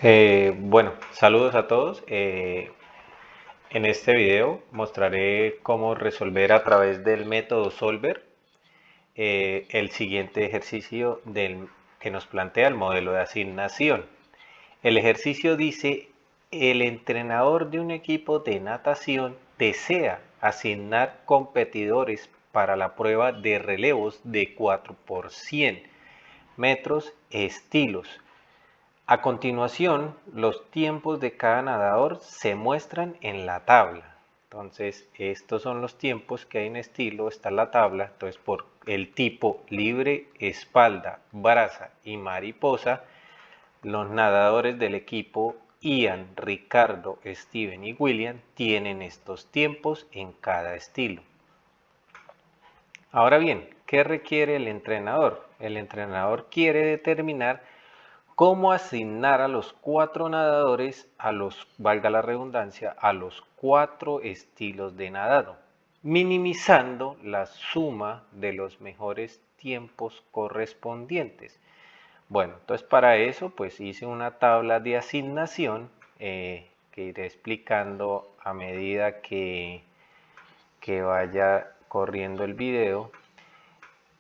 Bueno, saludos a todos. En este video mostraré cómo resolver a través del método Solver el siguiente ejercicio que nos plantea el modelo de asignación. El ejercicio dice, el entrenador de un equipo de natación desea asignar competidores para la prueba de relevos de 4 por 100 metros estilos. A continuación, los tiempos de cada nadador se muestran en la tabla. Entonces, estos son los tiempos que hay en estilo, está la tabla. Entonces, por el tipo libre, espalda, braza y mariposa, los nadadores del equipo Ian, Ricardo, Steven y William tienen estos tiempos en cada estilo. Ahora bien, ¿qué requiere el entrenador? El entrenador quiere determinar cómo asignar a los 4 nadadores, valga la redundancia, a los 4 estilos de nadado, minimizando la suma de los mejores tiempos correspondientes. Bueno, entonces para eso pues hice una tabla de asignación que iré explicando a medida que vaya corriendo el video.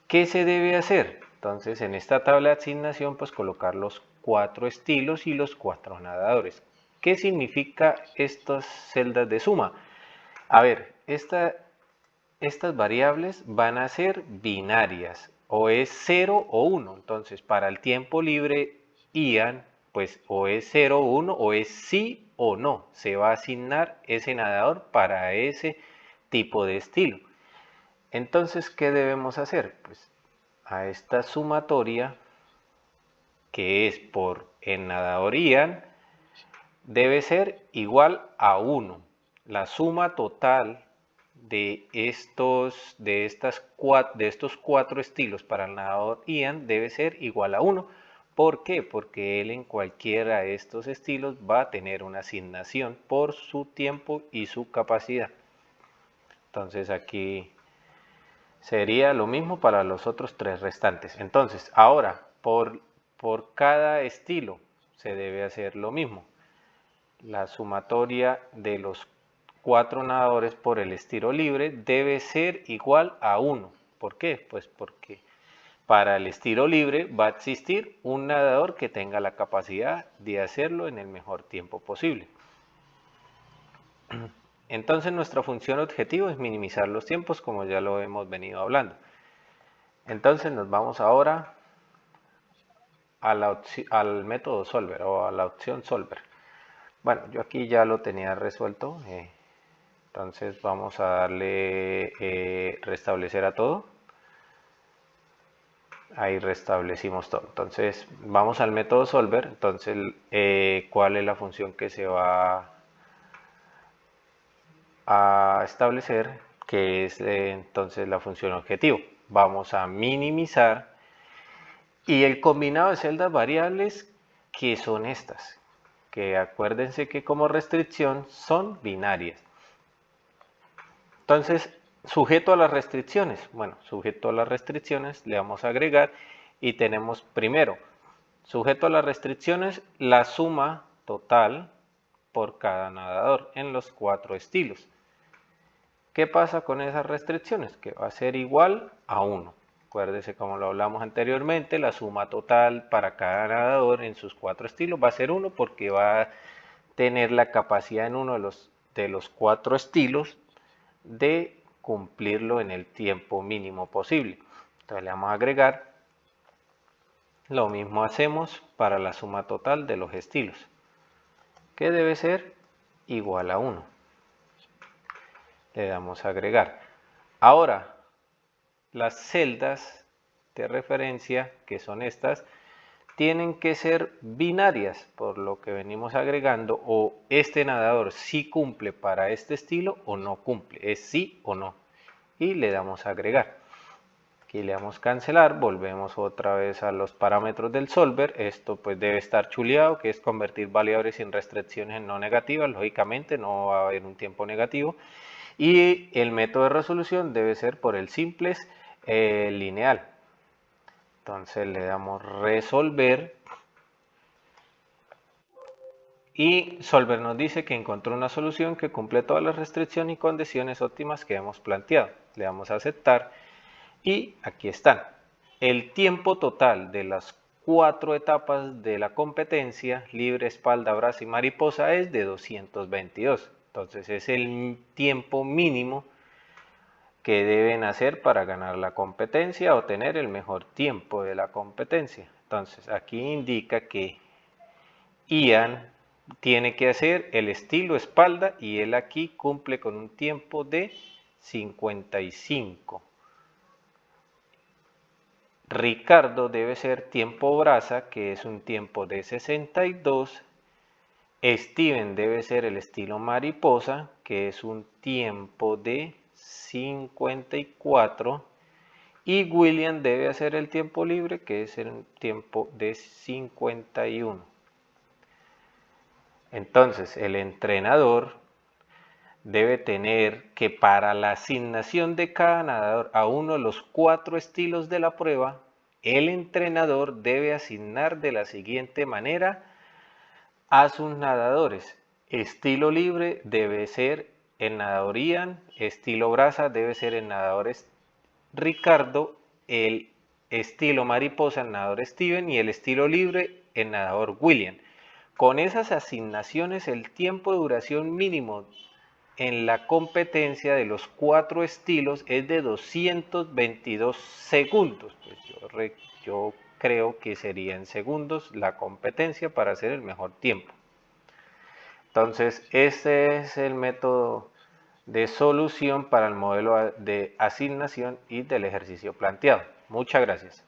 ¿Qué se debe hacer? Entonces, en esta tabla de asignación, pues colocar los 4 estilos y los 4 nadadores. ¿Qué significa estas celdas de suma? A ver, estas variables van a ser binarias, o es 0 o 1. Entonces, para el tiempo libre, Ian, pues o es 0 o 1, o es sí o no. Se va a asignar ese nadador para ese tipo de estilo. Entonces, ¿qué debemos hacer? Pues a esta sumatoria, que es por el nadador Ian, debe ser igual a 1. La suma total de estos 4 estilos para el nadador Ian debe ser igual a 1. ¿Por qué? Porque él en cualquiera de estos estilos va a tener una asignación por su tiempo y su capacidad. Entonces aquí sería lo mismo para los otros 3 restantes. Entonces, ahora, por cada estilo se debe hacer lo mismo. La sumatoria de los 4 nadadores por el estilo libre debe ser igual a 1. ¿Por qué? Pues porque para el estilo libre va a existir un nadador que tenga la capacidad de hacerlo en el mejor tiempo posible. Entonces nuestra función objetivo es minimizar los tiempos, como ya lo hemos venido hablando. Entonces nos vamos ahora al método Solver o a la opción Solver. Bueno, yo aquí ya lo tenía resuelto, entonces vamos a darle restablecer a todo. Ahí restablecimos todo. Entonces vamos al método Solver. Entonces, ¿cuál es la función que se va a establecer? Que es entonces la función objetivo. Vamos a minimizar y el combinado de celdas variables, que son estas, que acuérdense que como restricción son binarias. Entonces, sujeto a las restricciones. Bueno, sujeto a las restricciones le vamos a agregar y tenemos primero, sujeto a las restricciones, la suma total por cada nadador en los 4 estilos. ¿Qué pasa con esas restricciones? Que va a ser igual a 1. Acuérdese, como lo hablamos anteriormente, la suma total para cada nadador en sus 4 estilos va a ser 1 porque va a tener la capacidad en uno de los 4 estilos de cumplirlo en el tiempo mínimo posible. Entonces le vamos a agregar. Lo mismo hacemos para la suma total de los estilos, que debe ser igual a 1. Le damos a agregar. Ahora, las celdas de referencia, que son estas, tienen que ser binarias, por lo que venimos agregando, o este nadador sí cumple para este estilo o no cumple, es sí o no. Y le damos a agregar. Aquí le damos cancelar, volvemos otra vez a los parámetros del solver. Esto pues debe estar chuleado, que es convertir variables sin restricciones en no negativas. Lógicamente no va a haber un tiempo negativo. Y el método de resolución debe ser por el simples lineal. Entonces le damos resolver. Y Solver nos dice que encontró una solución que cumple todas las restricciones y condiciones óptimas que hemos planteado. Le damos a aceptar y aquí están. El tiempo total de las 4 etapas de la competencia, libre, espalda, brazo y mariposa, es de 222. Entonces es el tiempo mínimo que deben hacer para ganar la competencia o tener el mejor tiempo de la competencia. Entonces aquí indica que Ian tiene que hacer el estilo espalda y él aquí cumple con un tiempo de 55. Ricardo debe ser tiempo braza, que es un tiempo de 62. Steven debe ser el estilo mariposa, que es un tiempo de 54. Y William debe hacer el tiempo libre, que es el tiempo de 51. Entonces, el entrenador debe tener que para la asignación de cada nadador a uno de los 4 estilos de la prueba, el entrenador debe asignar de la siguiente manera a sus nadadores. Estilo libre debe ser el nadador Ian, estilo braza debe ser el nadador Ricardo, el estilo mariposa el nadador Steven y el estilo libre el nadador William. Con esas asignaciones el tiempo de duración mínimo en la competencia de los 4 estilos es de 222 segundos. Pues yo creo que sería en segundos la competencia para hacer el mejor tiempo. Entonces, este es el método de solución para el modelo de asignación y del ejercicio planteado. Muchas gracias.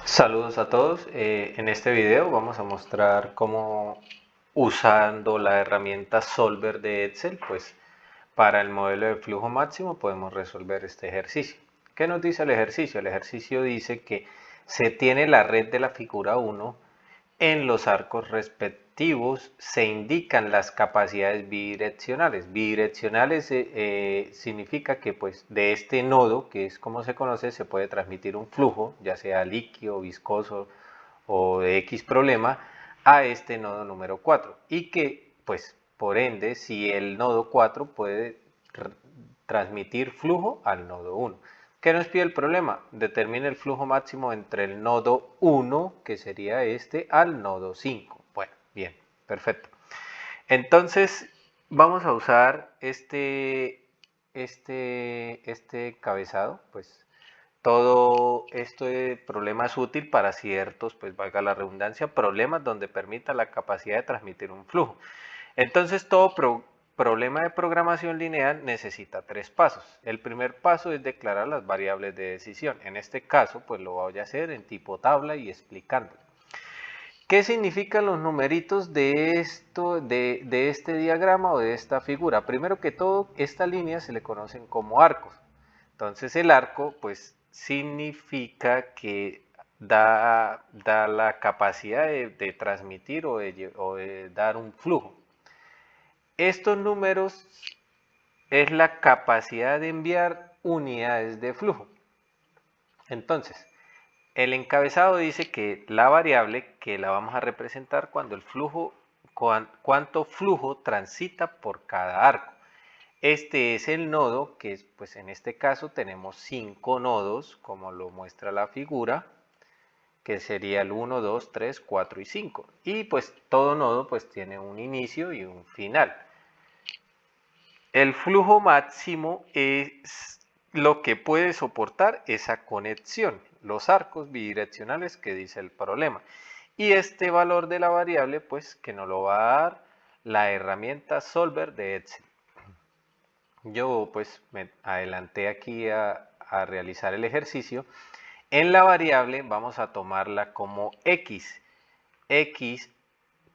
Saludos a todos. En este video vamos a mostrar cómo, usando la herramienta Solver de Excel, pues para el modelo de flujo máximo podemos resolver este ejercicio. ¿Qué nos dice el ejercicio? El ejercicio dice que se tiene la red de la figura 1, en los arcos respectivos se indican las capacidades bidireccionales. Bidireccionales significa que pues de este nodo, que es como se conoce, se puede transmitir un flujo, ya sea líquido, viscoso o de X problema, a este nodo número 4. Y que pues por ende, si el nodo 4 puede transmitir flujo al nodo 1. ¿Qué nos pide el problema? Determine el flujo máximo entre el nodo 1, que sería este, al nodo 5. Bueno, bien, perfecto. Entonces, vamos a usar este cabezado. Pues todo este problema es útil para ciertos, pues valga la redundancia, problemas donde permita la capacidad de transmitir un flujo. Entonces, todo problema de programación lineal necesita 3 pasos. El primer paso es declarar las variables de decisión. En este caso, pues lo voy a hacer en tipo tabla y explicándolo. ¿Qué significan los numeritos de este diagrama o de esta figura? Primero que todo, estas líneas se le conocen como arcos. Entonces, el arco, pues, significa que da la capacidad de transmitir o de dar un flujo. Estos números es la capacidad de enviar unidades de flujo. Entonces, el encabezado dice que la variable que la vamos a representar cuando el flujo, cuánto flujo transita por cada arco. Este es el nodo que, pues en este caso tenemos 5 nodos, como lo muestra la figura, que sería el 1, 2, 3, 4 y 5. Y pues todo nodo pues tiene un inicio y un final. El flujo máximo es lo que puede soportar esa conexión, los arcos bidireccionales que dice el problema. Y este valor de la variable, pues que nos lo va a dar la herramienta Solver de Excel. Yo pues me adelanté aquí a realizar el ejercicio. En la variable vamos a tomarla como X. X,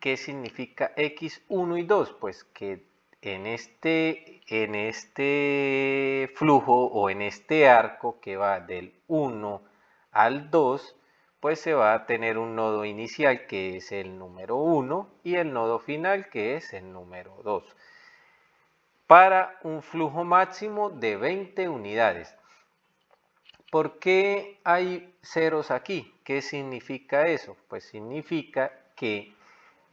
¿qué significa X1 y 2? Pues que en este flujo o en este arco que va del 1 al 2, pues se va a tener un nodo inicial que es el número 1 y el nodo final que es el número 2. Para un flujo máximo de 20 unidades. ¿Por qué hay ceros aquí? ¿Qué significa eso? Pues significa que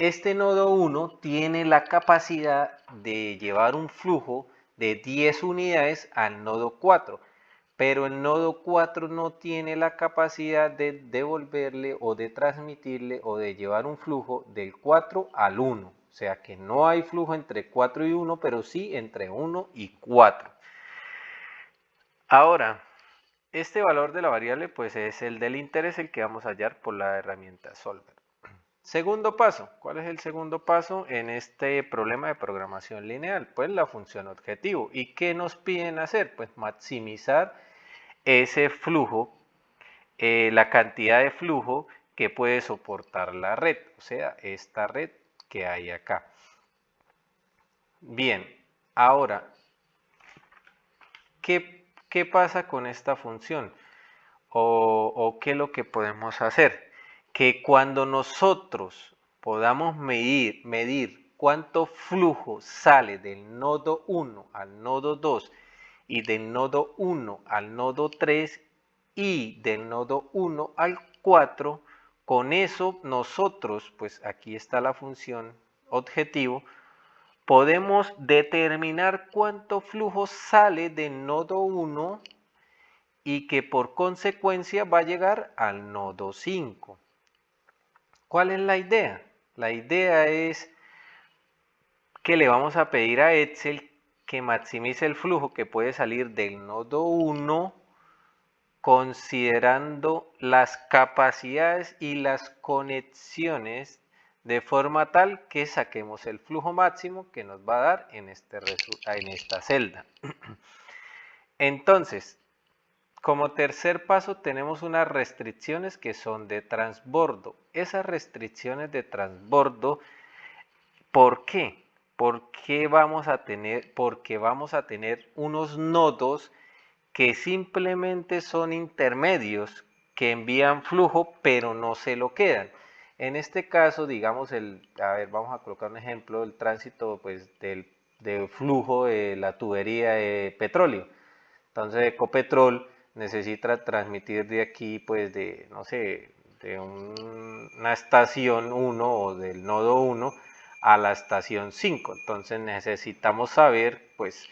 este nodo 1 tiene la capacidad de llevar un flujo de 10 unidades al nodo 4, pero el nodo 4 no tiene la capacidad de devolverle o de transmitirle o de llevar un flujo del 4 al 1. O sea que no hay flujo entre 4 y 1, pero sí entre 1 y 4. Ahora, este valor de la variable pues es el del interés, el que vamos a hallar por la herramienta Solver. Segundo paso, ¿cuál es el segundo paso en este problema de programación lineal? Pues la función objetivo. ¿Y qué nos piden hacer? Pues maximizar ese flujo, la cantidad de flujo que puede soportar la red, o sea, esta red que hay acá. Bien, ahora, ¿qué pasa con esta función? ¿O qué es lo que podemos hacer? Que cuando nosotros podamos medir cuánto flujo sale del nodo 1 al nodo 2 y del nodo 1 al nodo 3 y del nodo 1 al 4, con eso nosotros, pues aquí está la función objetivo, podemos determinar cuánto flujo sale del nodo 1 y que por consecuencia va a llegar al nodo 5. ¿Cuál es la idea? La idea es que le vamos a pedir a Excel que maximice el flujo que puede salir del nodo 1 considerando las capacidades y las conexiones de forma tal que saquemos el flujo máximo que nos va a dar en esta celda. Entonces, como tercer paso tenemos unas restricciones que son de transbordo. Esas restricciones de transbordo, ¿por qué? Porque vamos a tener unos nodos que simplemente son intermedios que envían flujo pero no se lo quedan. En este caso, digamos, vamos a colocar un ejemplo, el tránsito pues, del flujo de la tubería de petróleo. Entonces Ecopetrol necesita transmitir de aquí, pues de, no sé, de una estación 1 o del nodo 1 a la estación 5. Entonces necesitamos saber, pues,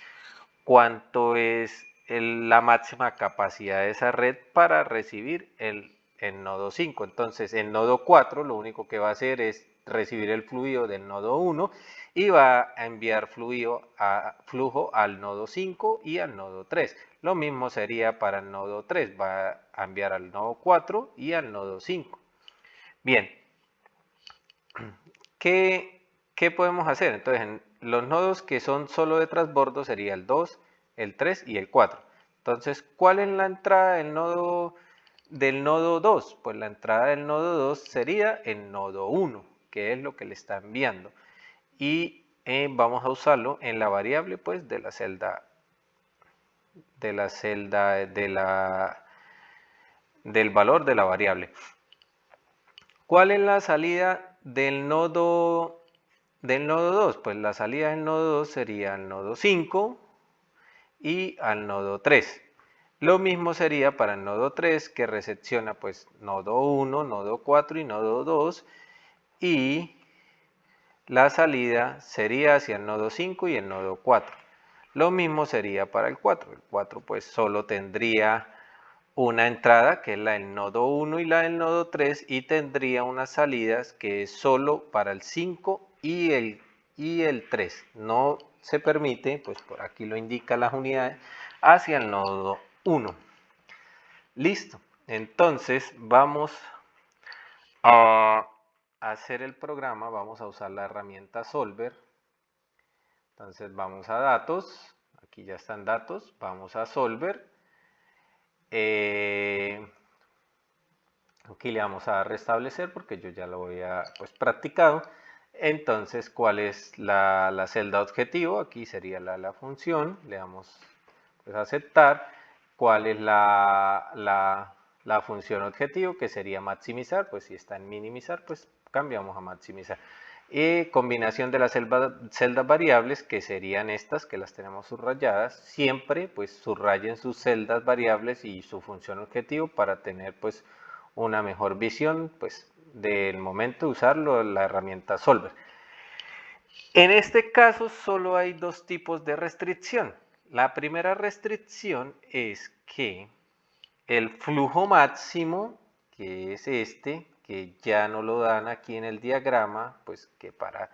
cuánto es la máxima capacidad de esa red para recibir el nodo 5. Entonces el nodo 4 lo único que va a hacer es recibir el fluido del nodo 1 y va a enviar flujo al nodo 5 y al nodo 3. Lo mismo sería para el nodo 3, va a enviar al nodo 4 y al nodo 5. Bien, ¿qué podemos hacer? Entonces, los nodos que son solo de transbordo sería el 2, el 3 y el 4. Entonces, ¿cuál es la entrada del nodo 2? Pues la entrada del nodo 2 sería el nodo 1, que es lo que le está enviando. Y vamos a usarlo en la variable pues del valor de la variable. ¿Cuál es la salida del nodo 2? Pues la salida del nodo 2 sería al nodo 5 y al nodo 3. Lo mismo sería para el nodo 3, que recepciona pues nodo 1, nodo 4 y nodo 2, y la salida sería hacia el nodo 5 y el nodo 4. Lo mismo sería para el 4. El 4 pues solo tendría una entrada que es la del nodo 1 y la del nodo 3 y tendría unas salidas que es solo para el 5 y el 3. No se permite, pues por aquí lo indican las unidades, hacia el nodo 1. Listo. Entonces vamos a hacer el programa, vamos a usar la herramienta Solver. Entonces vamos a datos, aquí ya están datos, vamos a Solver. Aquí le vamos a restablecer porque yo ya lo había pues practicado. Entonces, ¿cuál es la celda objetivo? Aquí sería la función, le damos pues a aceptar. ¿Cuál es la función objetivo? Que sería maximizar, pues si está en minimizar, pues cambiamos a maximizar. Y combinación de las celdas variables, que serían estas, que las tenemos subrayadas. Siempre pues subrayen sus celdas variables y su función objetivo para tener pues una mejor visión pues del momento de usarlo, la herramienta Solver. En este caso solo hay dos tipos de restricción. La primera restricción es que el flujo máximo, que es este, que ya no lo dan aquí en el diagrama, pues que para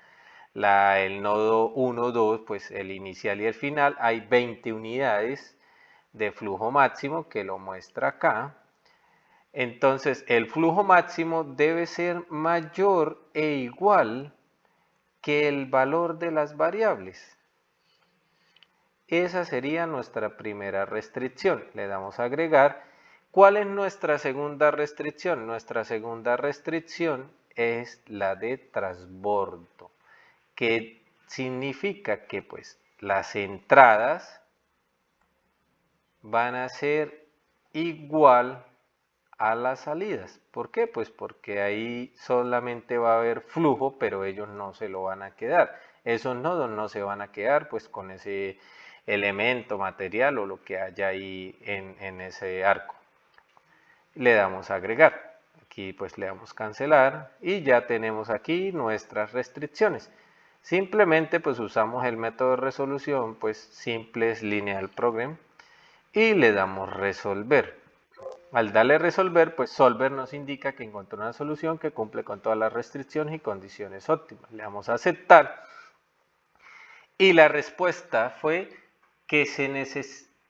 el nodo 1, 2, pues el inicial y el final, hay 20 unidades de flujo máximo que lo muestra acá. Entonces el flujo máximo debe ser mayor e igual que el valor de las variables. Esa sería nuestra primera restricción. Le damos a agregar. ¿Cuál es nuestra segunda restricción? Nuestra segunda restricción es la de transbordo, que significa que pues las entradas van a ser igual a las salidas. ¿Por qué? Pues porque ahí solamente va a haber flujo, pero ellos no se lo van a quedar. Esos nodos no se van a quedar pues con ese elemento, material o lo que haya ahí en ese arco. Le damos a agregar. Aquí pues le damos cancelar y ya tenemos aquí nuestras restricciones. Simplemente pues usamos el método de resolución pues simples lineal program y le damos resolver. Al darle resolver, pues solver nos indica que encontró una solución que cumple con todas las restricciones y condiciones óptimas. Le damos a aceptar y la respuesta fue que,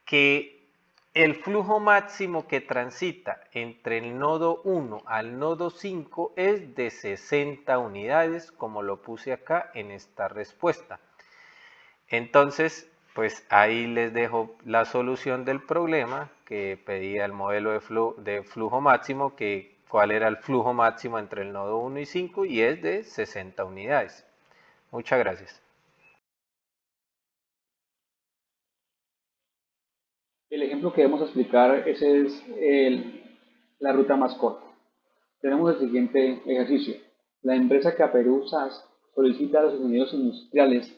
que el flujo máximo que transita entre el nodo 1 al nodo 5 es de 60 unidades, como lo puse acá en esta respuesta. Entonces, pues ahí les dejo la solución del problema que pedía el modelo de flujo máximo, que cuál era el flujo máximo entre el nodo 1 y 5 y es de 60 unidades. Muchas gracias. El ejemplo que vamos a explicar es la ruta más corta. Tenemos el siguiente ejercicio. La empresa Caperú SAS solicita a los ingenieros industriales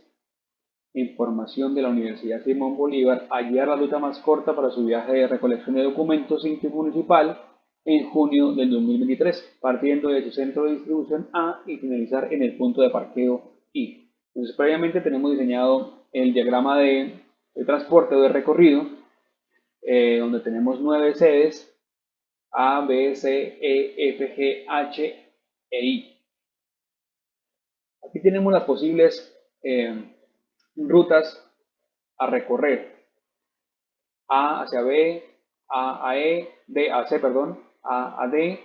información de la Universidad Simón Bolívar a guiar la ruta más corta para su viaje de recolección de documentos intermunicipal en junio del 2023, partiendo de su centro de distribución A y finalizar en el punto de parqueo I. Entonces, previamente tenemos diseñado el diagrama de transporte o de recorrido, donde tenemos 9 sedes, A, B, C, E, F, G, H e I. Aquí tenemos las posibles rutas a recorrer. A hacia B, A a E, B a C, perdón, A D,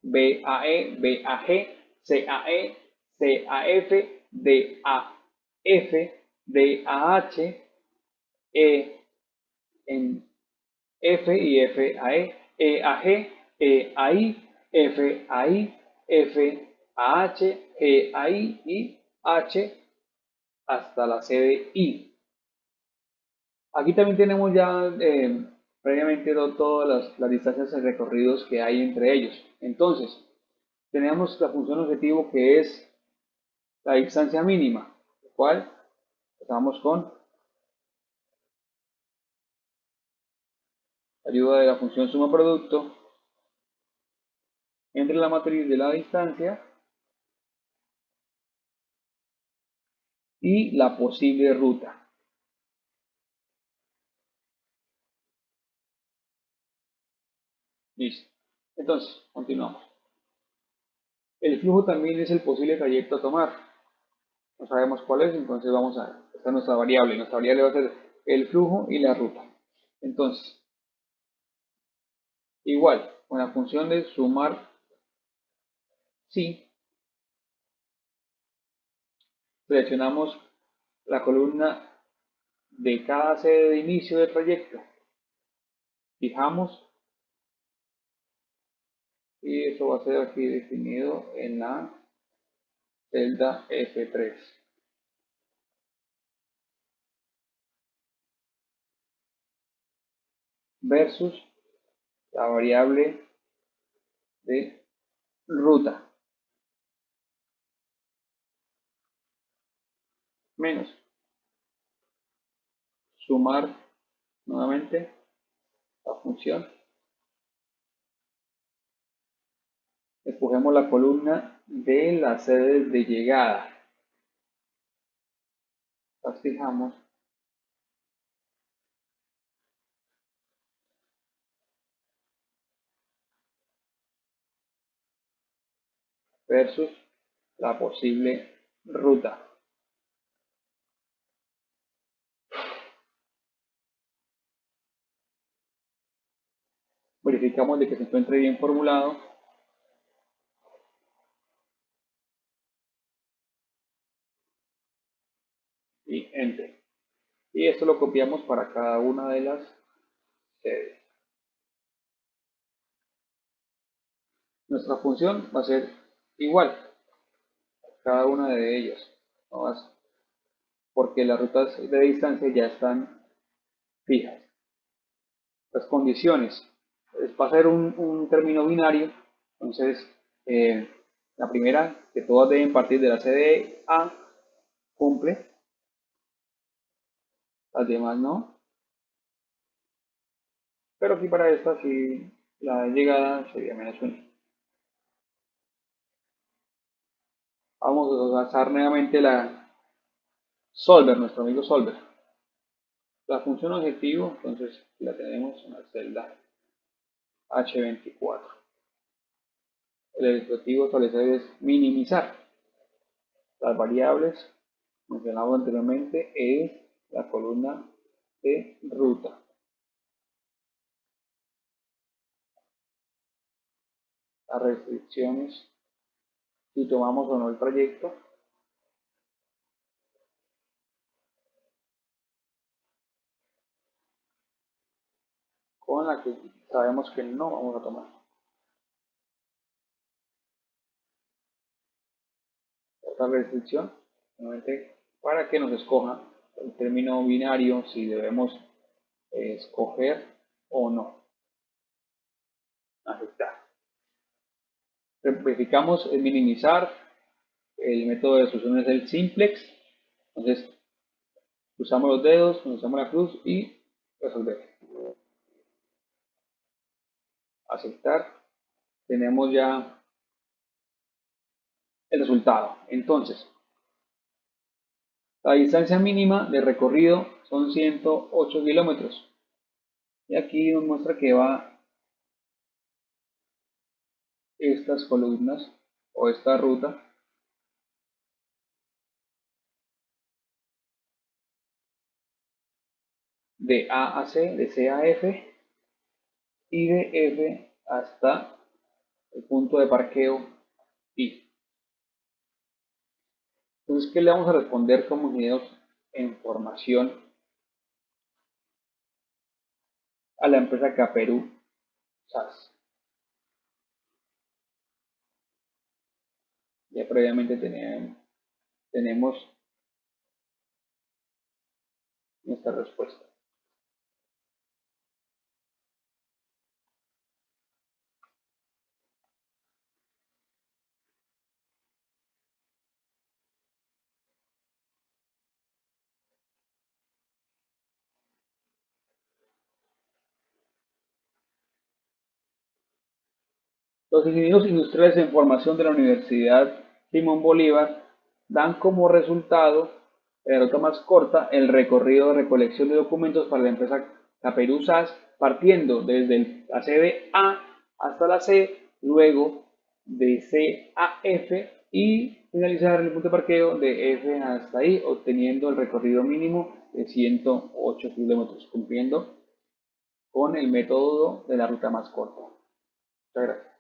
B a E, B a G, C a E, C a F, D a F, D a H, E en F y F a E a G, E a I, F a I, F a H, G a I y H hasta la C de I. Aquí también tenemos ya previamente todas las distancias y recorridos que hay entre ellos. Entonces, tenemos la función objetivo que es la distancia mínima, lo cual empezamos con ayuda de la función suma producto entre la matriz de la distancia y la posible ruta. Listo. Entonces, continuamos. El flujo también es el posible trayecto a tomar. No sabemos cuál es, entonces vamos a ver. Esta es nuestra variable. Nuestra variable va a ser el flujo y la ruta. Entonces, igual, con la función de sumar sí, seleccionamos la columna de cada sede de inicio del trayecto. Fijamos y eso va a ser aquí definido en la celda F3. Versus la variable de ruta. Menos sumar nuevamente la función. escogemos la columna de las sedes de llegada. Las fijamos. Versus la posible ruta. Verificamos de que se encuentre bien formulado. Y Enter. Y esto lo copiamos para cada una de las sedes. Nuestra función va a ser igual cada una de ellas, porque las rutas de distancia ya están fijas. Las condiciones, va a ser un término binario, entonces la primera, que todas deben partir de la sede A, cumple, las demás no, pero aquí para esta sí la llegada sería menos 1. Vamos a usar nuevamente la Solver, nuestro amigo Solver. La función objetivo, entonces la tenemos en la celda H24. El objetivo establecer es minimizar las variables mencionado anteriormente es la columna de ruta. Las restricciones, si tomamos o no el trayecto. Con la que sabemos que no vamos a tomar. Otra restricción, nuevamente, para que nos escoja el término binario si debemos escoger o no. Aceptar. Verificamos el minimizar. El método de solución es el simplex. Entonces, usamos los dedos, usamos la cruz y resolver. Aceptar. Tenemos ya el resultado. Entonces, la distancia mínima de recorrido son 108 kilómetros. Y aquí nos muestra que va estas columnas o esta ruta de A a C, de C a F y de F hasta el punto de parqueo I. Entonces, ¿qué le vamos a responder como ingenieros en formación a la empresa Caperú SAS? Ya previamente tenemos nuestra respuesta. Los ingenieros industriales en formación de la Universidad Simón Bolívar dan como resultado, en la ruta más corta, el recorrido de recolección de documentos para la empresa Caperú SAS, partiendo desde la sede A hasta la C, luego de C a F y finalizar en el punto de parqueo de F hasta I, obteniendo el recorrido mínimo de 108 kilómetros, cumpliendo con el método de la ruta más corta. Muchas gracias.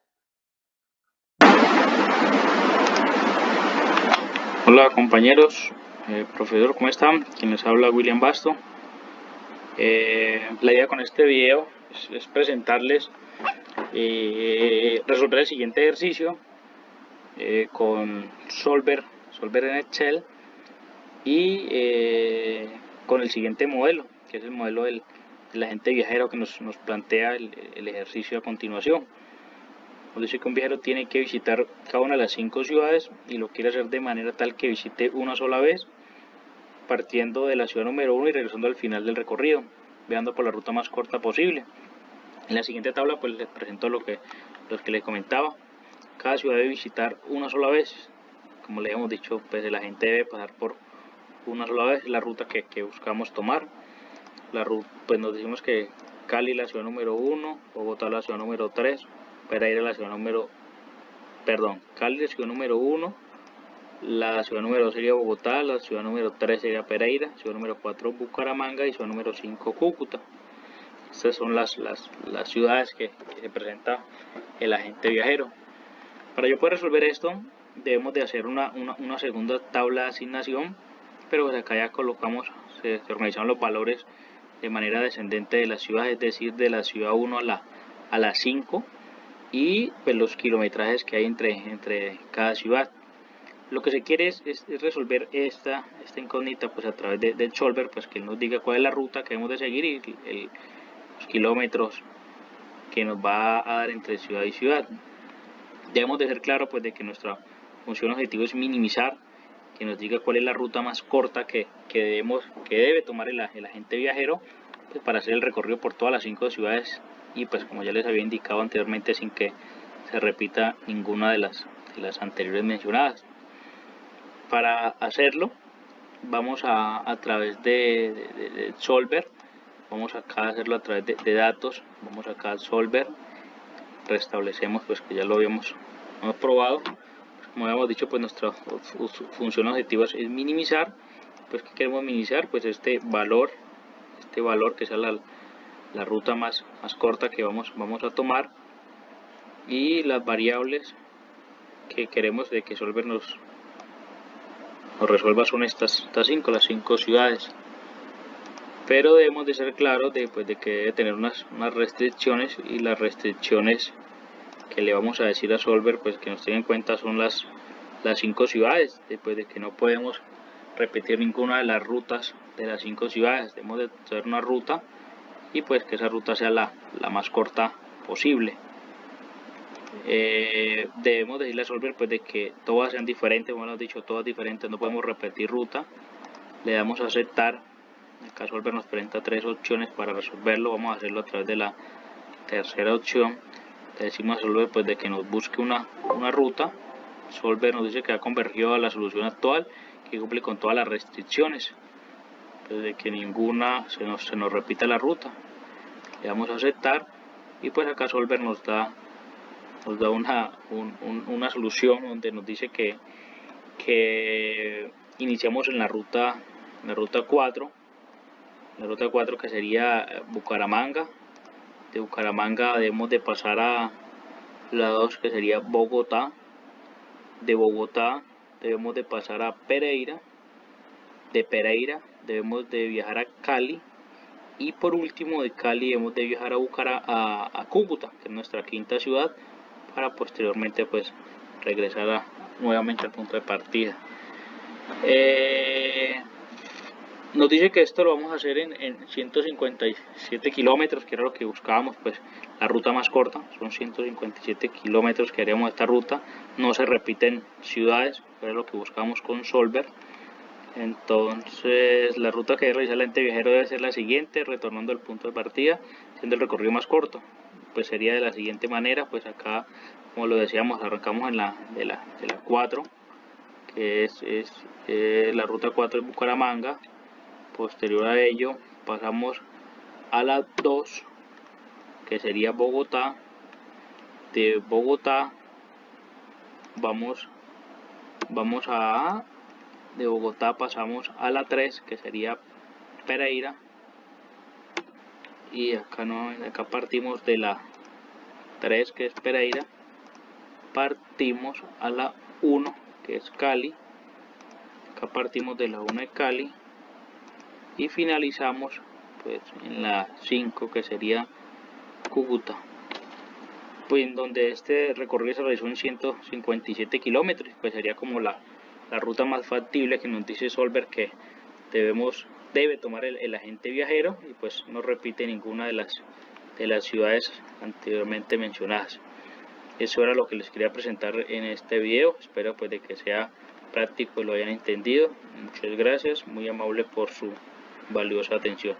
Hola compañeros, profesor, ¿cómo están? Quien les habla, William Basto. La idea con este video es presentarles resolver el siguiente ejercicio con Solver en Excel y con el siguiente modelo, que es el modelo del agente viajero que nos plantea el ejercicio a continuación. Nos dice que un viajero tiene que visitar cada una de las 5 ciudades y lo quiere hacer de manera tal que visite una sola vez, partiendo de la ciudad número 1 y regresando al final del recorrido, viajando por la ruta más corta posible. En la siguiente tabla pues les presento los que les comentaba. cada ciudad debe visitar una sola vez. Como le hemos dicho, pues el agente debe pasar por una sola vez la ruta que buscamos tomar. La ruta, pues nos decimos que Cali la ciudad número 1, Bogotá la ciudad número 3, Pereira la ciudad número, Cali la ciudad número 1, la ciudad número 2 sería Bogotá, la ciudad número 3 sería Pereira, ciudad número 4 Bucaramanga y ciudad número 5 Cúcuta. Estas son las ciudades que se presenta el agente viajero. Para yo poder resolver esto, debemos de hacer una segunda tabla de asignación, pero pues acá ya colocamos, se organizan los valores de manera descendente de la ciudad, es decir, de la ciudad 1 a la 5, y pues los kilometrajes que hay entre cada ciudad. Lo que se quiere es resolver esta incógnita pues a través del solver, pues que nos diga cuál es la ruta que debemos de seguir y los kilómetros que nos va a dar entre ciudad y ciudad. Debemos de ser claros pues de que nuestra función objetivo es minimizar, que nos diga cuál es la ruta más corta que debe tomar el agente viajero pues, para hacer el recorrido por todas las 5 ciudades y pues como ya les había indicado anteriormente, sin que se repita ninguna de las anteriores mencionadas. Para hacerlo vamos a través de solver, vamos acá a hacerlo a través de datos, vamos acá al solver, restablecemos pues que ya lo habíamos probado. Como habíamos dicho, pues nuestra función objetiva es minimizar. Pues ¿qué queremos minimizar? Pues este valor que sea la ruta más corta que vamos a tomar, y las variables que queremos de que solver nos resuelva son estas 5, las 5 ciudades. Pero debemos de ser claros de que debe tener unas restricciones, y las restricciones que le vamos a decir a solver pues que nos tenga en cuenta son las 5 ciudades, después de que no podemos repetir ninguna de las rutas de las 5 ciudades. Debemos de hacer una ruta y pues que esa ruta sea la más corta posible. Debemos decirle a solver pues de que todas sean diferentes, como hemos dicho, todas diferentes, no podemos repetir ruta. Le damos a aceptar. Acá solver nos presenta 3 opciones para resolverlo. Vamos a hacerlo a través de la tercera opción. Le decimos a solver pues de que nos busque una ruta. Solver nos dice que ha convergido a la solución actual, que cumple con todas las restricciones, pues de que ninguna se nos repita la ruta. Le damos a aceptar y pues acá solver nos da una solución donde nos dice que iniciamos en la ruta 4, que sería Bucaramanga. De Bucaramanga debemos de pasar a la 2, que sería Bogotá. De Bogotá debemos de pasar a Pereira. De Pereira debemos de viajar a Cali, y por último de Cali debemos de viajar a Cúcuta, que es nuestra quinta ciudad, para posteriormente pues regresar nuevamente al punto de partida. Nos dice que esto lo vamos a hacer en 157 kilómetros, que era lo que buscábamos, pues la ruta más corta, son 157 kilómetros que haríamos esta ruta, no se repiten ciudades, que era lo que buscábamos con solver. Entonces la ruta que debe realizar el agente viajero debe ser la siguiente, retornando al punto de partida, siendo el recorrido más corto. Pues sería de la siguiente manera, pues acá, como lo decíamos, arrancamos en de la 4, que es la ruta 4 de Bucaramanga. Posterior a ello pasamos a la 2, que sería Bogotá. De Bogotá de Bogotá pasamos a la 3, que sería Pereira, y acá partimos de la 3, que es Pereira, partimos a la 1, que es Cali. Acá partimos de la 1 de Cali y finalizamos pues en la 5, que sería Cúcuta, pues en donde este recorrido se realizó en 157 kilómetros, pues sería como la ruta más factible que nos dice solver que debe tomar el agente viajero, y pues no repite ninguna de las ciudades anteriormente mencionadas. Eso era lo que les quería presentar en este video. Espero pues de que sea práctico y lo hayan entendido. Muchas gracias, muy amable por su valiosa atención.